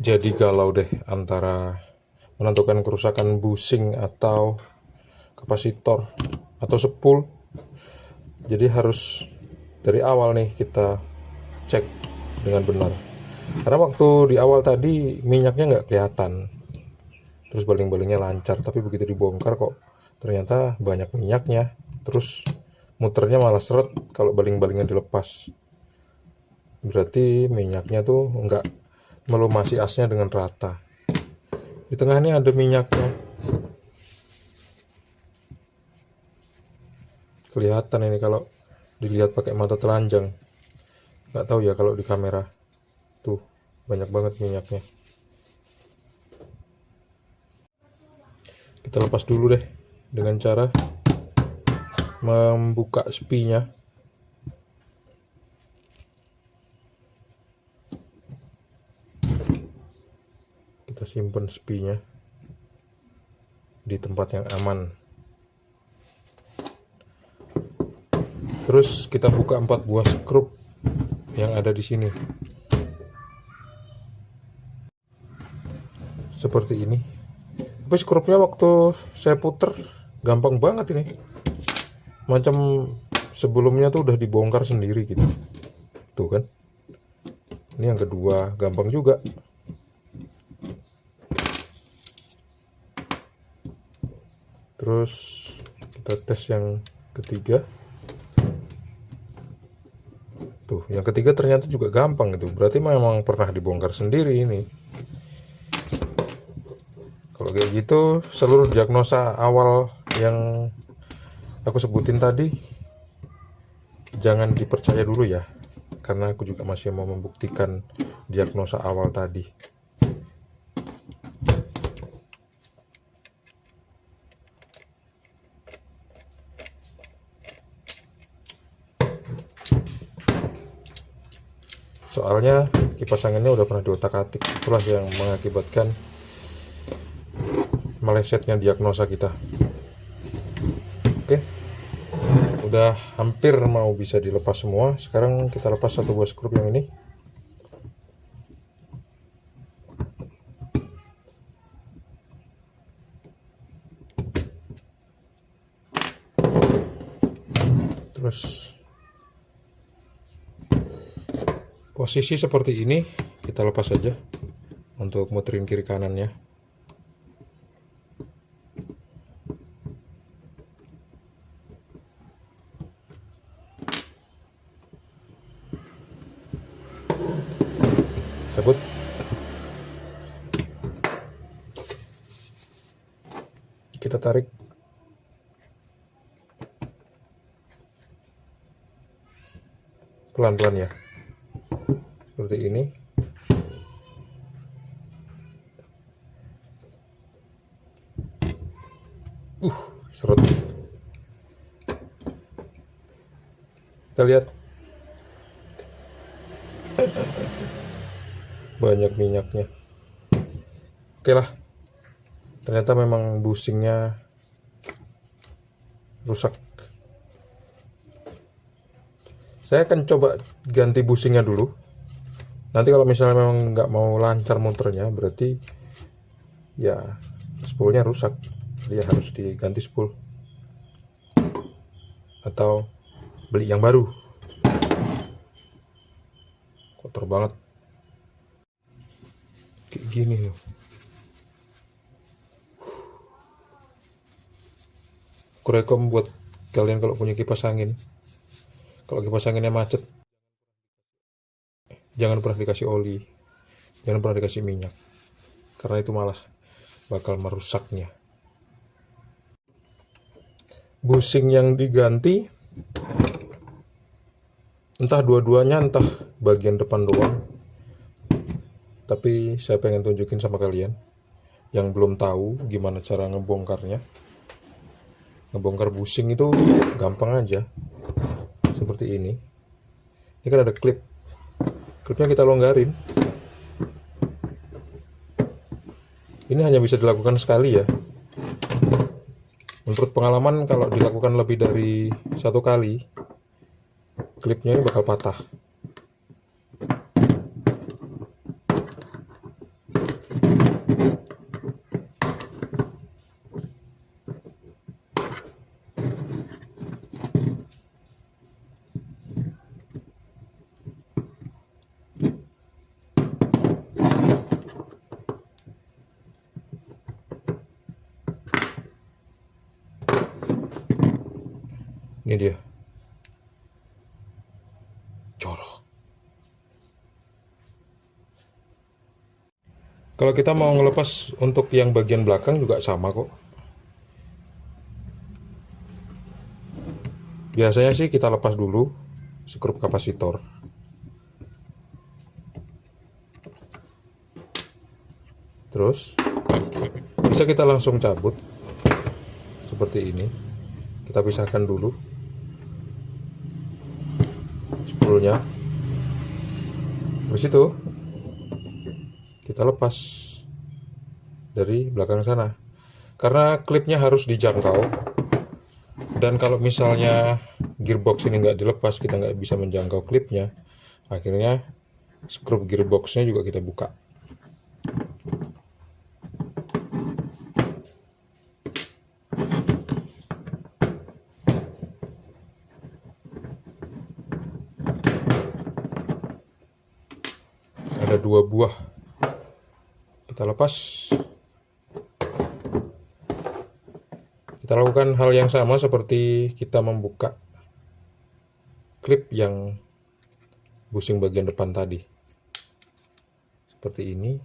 Jadi galau deh antara menentukan kerusakan bushing atau kapasitor atau spool. Jadi harus dari awal nih kita cek dengan benar. Karena waktu di awal tadi minyaknya nggak kelihatan, terus baling-balingnya lancar. Tapi begitu dibongkar kok ternyata banyak minyaknya. Terus muternya malah seret kalau baling-balingnya dilepas. Berarti minyaknya tuh nggak melumasi asnya dengan rata. Di tengah ini ada minyaknya. Kelihatan ini kalau dilihat pakai mata telanjang. Nggak tahu ya kalau di kamera. Tuh, banyak banget minyaknya. Kita lepas dulu deh dengan cara membuka spinya. Kita simpan spinya di tempat yang aman. Terus kita buka 4 buah skrup yang ada di sini. Seperti ini. Tapi skrupnya waktu saya puter gampang banget ini. Macam sebelumnya tuh udah dibongkar sendiri gitu. Tuh kan. Ini yang kedua, gampang juga. Terus kita tes yang ketiga. Tuh, yang ketiga ternyata juga gampang itu. Berarti memang pernah dibongkar sendiri ini. Kalau kayak gitu, seluruh diagnosa awal yang aku sebutin tadi jangan dipercaya dulu ya. Karena aku juga masih mau membuktikan diagnosa awal tadi. Soalnya kipas anginnya udah pernah diotak-atik. Itulah yang mengakibatkan melesetnya diagnosa kita. Oke, udah hampir mau bisa dilepas semua. Sekarang kita lepas satu buah skrup yang ini. Terus posisi seperti ini kita lepas saja untuk muterin kiri kanannya. Cabut. Kita tarik. Pelan-pelan ya. Seperti ini. Seret. Kita lihat. Banyak minyaknya. Oke lah. Ternyata memang bushingnya rusak. Saya akan coba ganti bushingnya dulu. Nanti kalau misalnya memang nggak mau lancar muternya, berarti ya spoolnya rusak. Jadi harus diganti spool. Atau beli yang baru. Kotor banget. Kayak gini loh. Aku rekom buat kalian kalau punya kipas angin. Kalau kipas anginnya macet, jangan pernah dikasih oli, jangan pernah dikasih minyak, karena itu malah bakal merusaknya. Bushing yang diganti, entah dua-duanya, entah bagian depan doang. Tapi saya pengen tunjukin sama kalian yang belum tahu gimana cara ngebongkarnya. Ngebongkar bushing itu gampang aja. Seperti ini. Ini kan ada klip. Klipnya kita longgarin. Ini hanya bisa dilakukan sekali ya. Menurut pengalaman kalau dilakukan lebih dari satu kali, klipnya ini bakal patah. Ini dia. Jorok. Kalau kita mau ngelepas untuk yang bagian belakang juga sama kok. Biasanya sih kita lepas dulu skrup kapasitor. Terus bisa kita langsung cabut seperti ini. Kita pisahkan dulu spoolnya. Habis itu kita lepas dari belakang sana. Karena klipnya harus dijangkau. Dan kalau misalnya gearbox ini nggak dilepas, kita nggak bisa menjangkau klipnya. Akhirnya skrup gearboxnya juga kita buka. Ada 2 buah. Kita lepas. Kita lakukan hal yang sama seperti kita membuka klip yang bushing bagian depan tadi. Seperti ini.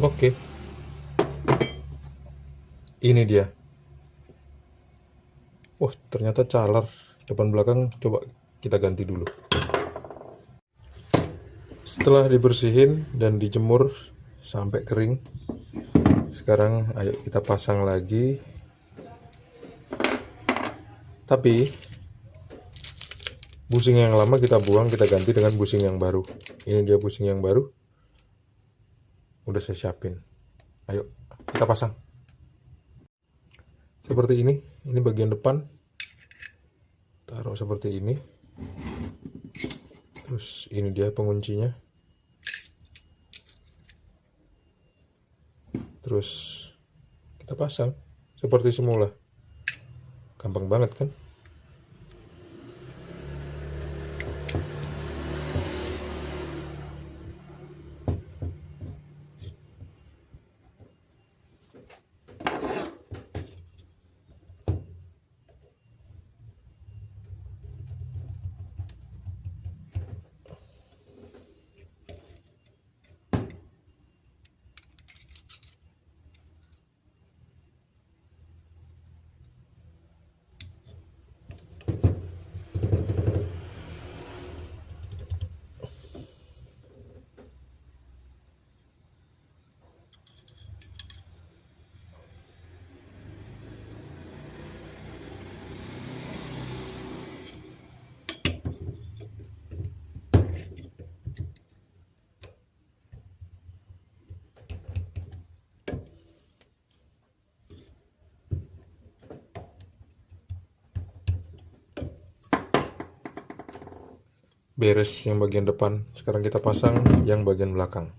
Oke. Ini dia. Wah, ternyata calar. Depan belakang coba kita ganti dulu. Setelah dibersihin dan dijemur sampai kering, sekarang ayo kita pasang lagi. Tapi bushing yang lama kita buang, kita ganti dengan bushing yang baru. Ini dia bushing yang baru. Udah saya siapin. Ayo kita pasang. Seperti ini bagian depan. Taruh seperti ini. Terus ini dia penguncinya. Terus kita pasang seperti semula. Gampang banget kan? Beres yang bagian depan. Sekarang kita pasang yang bagian belakang.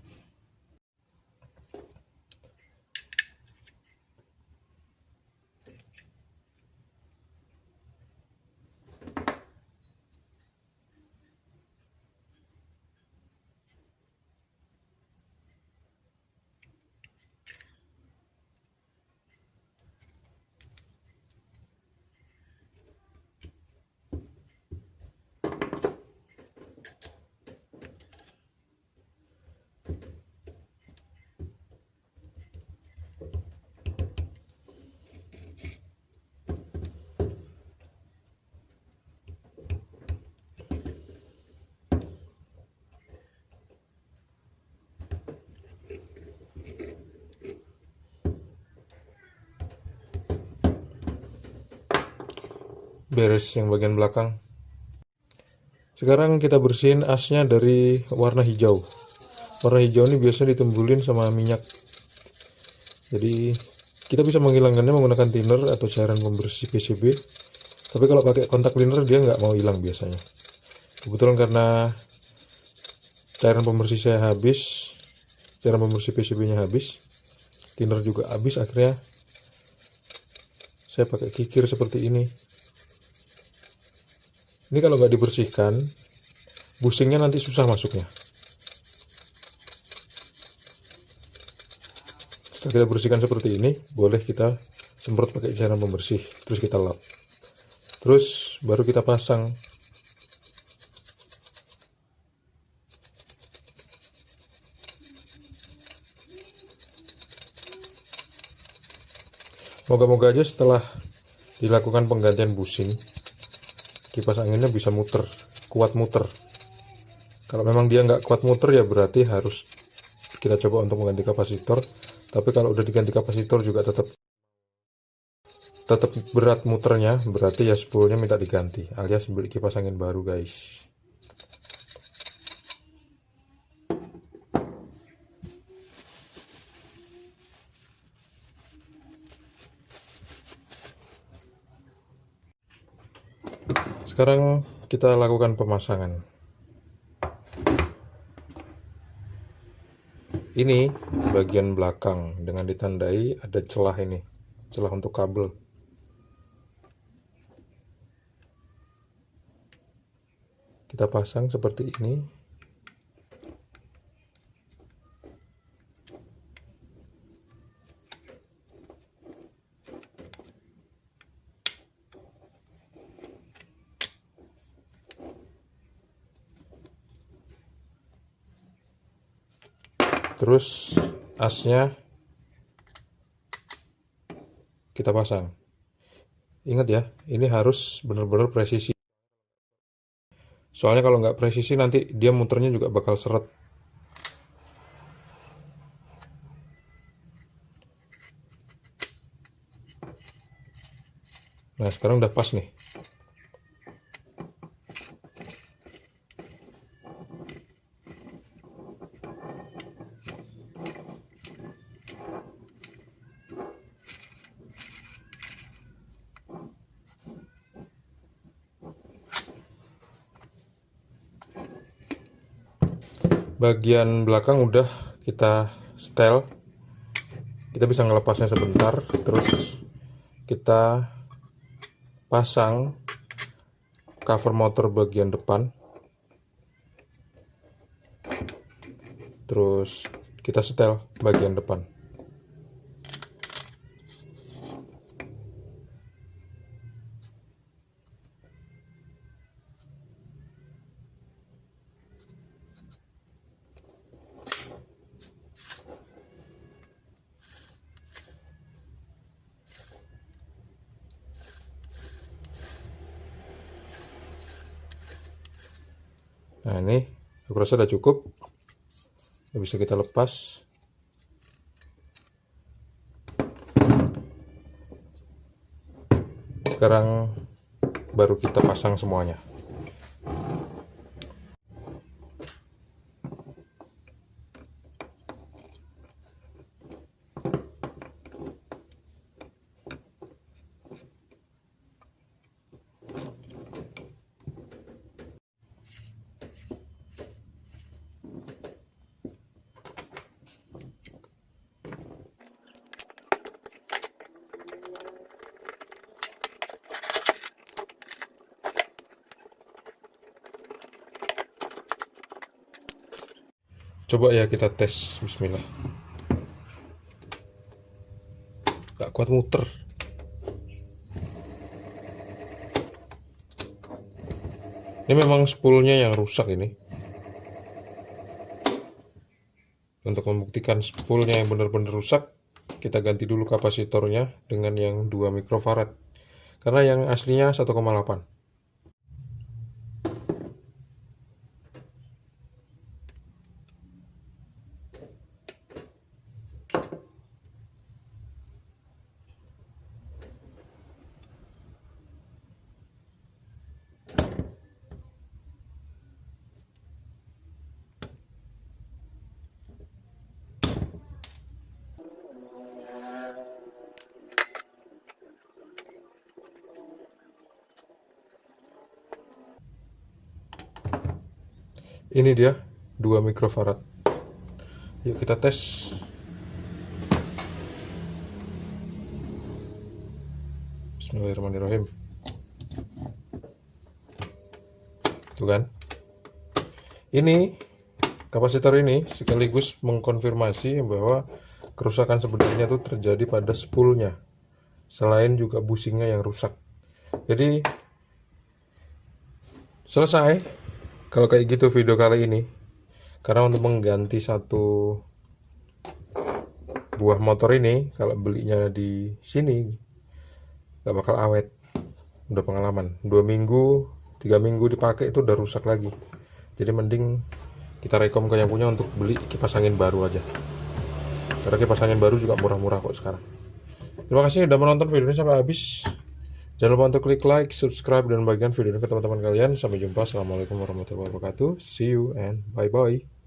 Beres yang bagian belakang. Sekarang kita bersihin asnya dari warna hijau. Warna hijau ini biasanya ditembulin sama minyak Jadi kita bisa menghilangkannya menggunakan thinner atau cairan pembersih PCB. Tapi kalau pakai kontak cleaner dia nggak mau hilang biasanya. Kebetulan karena cairan pembersih saya habis, cairan pembersih PCB-nya habis, thinner juga habis, akhirnya saya pakai kikir seperti ini. Ini kalau nggak dibersihkan, bushingnya nanti susah masuknya. Setelah kita bersihkan seperti ini, boleh kita semprot pakai cairan pembersih, terus kita lap. Terus baru kita pasang. Moga-moga aja setelah dilakukan penggantian bushing, kipas anginnya bisa muter, kuat muter. Kalau memang dia nggak kuat muter ya berarti harus kita coba untuk mengganti kapasitor. Tapi kalau udah diganti kapasitor juga tetap berat muternya, berarti ya spoolnya minta diganti, alias beli kipas angin baru guys. Sekarang kita lakukan pemasangan. Ini bagian belakang dengan ditandai ada celah ini, celah untuk kabel. Kita pasang seperti ini. Terus asnya kita pasang. Ingat ya, ini harus benar-benar presisi. Soalnya kalau nggak presisi nanti dia muternya juga bakal seret. Nah, sekarang udah pas nih. Bagian belakang udah kita setel. Kita bisa ngelepasnya sebentar, terus kita pasang cover motor bagian depan. Terus kita setel bagian depan. Nah, ini aku rasa udah cukup. Ini bisa kita lepas. Sekarang baru kita pasang semuanya. Coba ya kita tes, bismillah. Gak kuat muter. Ini memang spoolnya yang rusak ini. Untuk membuktikan spoolnya yang benar-benar rusak, kita ganti dulu kapasitornya dengan yang 2 mikrofarad. Karena yang aslinya 1,8. Ini dia 2 mikrofarad. Yuk kita tes. Bismillahirrahmanirrahim. Tuh kan. Ini kapasitor ini sekaligus mengkonfirmasi bahwa kerusakan sebenarnya itu terjadi pada spoolnya, selain juga bushingnya yang rusak. Jadi selesai kalau kayak gitu video kali ini. Karena untuk mengganti satu buah motor ini, kalau belinya di sini nggak bakal awet. Udah pengalaman 2 minggu 3 minggu dipakai itu udah rusak lagi. Jadi mending kita rekom ke yang punya untuk beli kipas angin baru aja, karena kipas angin baru juga murah-murah kok sekarang. Terima kasih sudah menonton video ini sampai habis. Jangan lupa untuk klik like, subscribe, dan bagikan video ini ke teman-teman kalian. Sampai jumpa. Assalamualaikum warahmatullahi wabarakatuh. See you and bye-bye.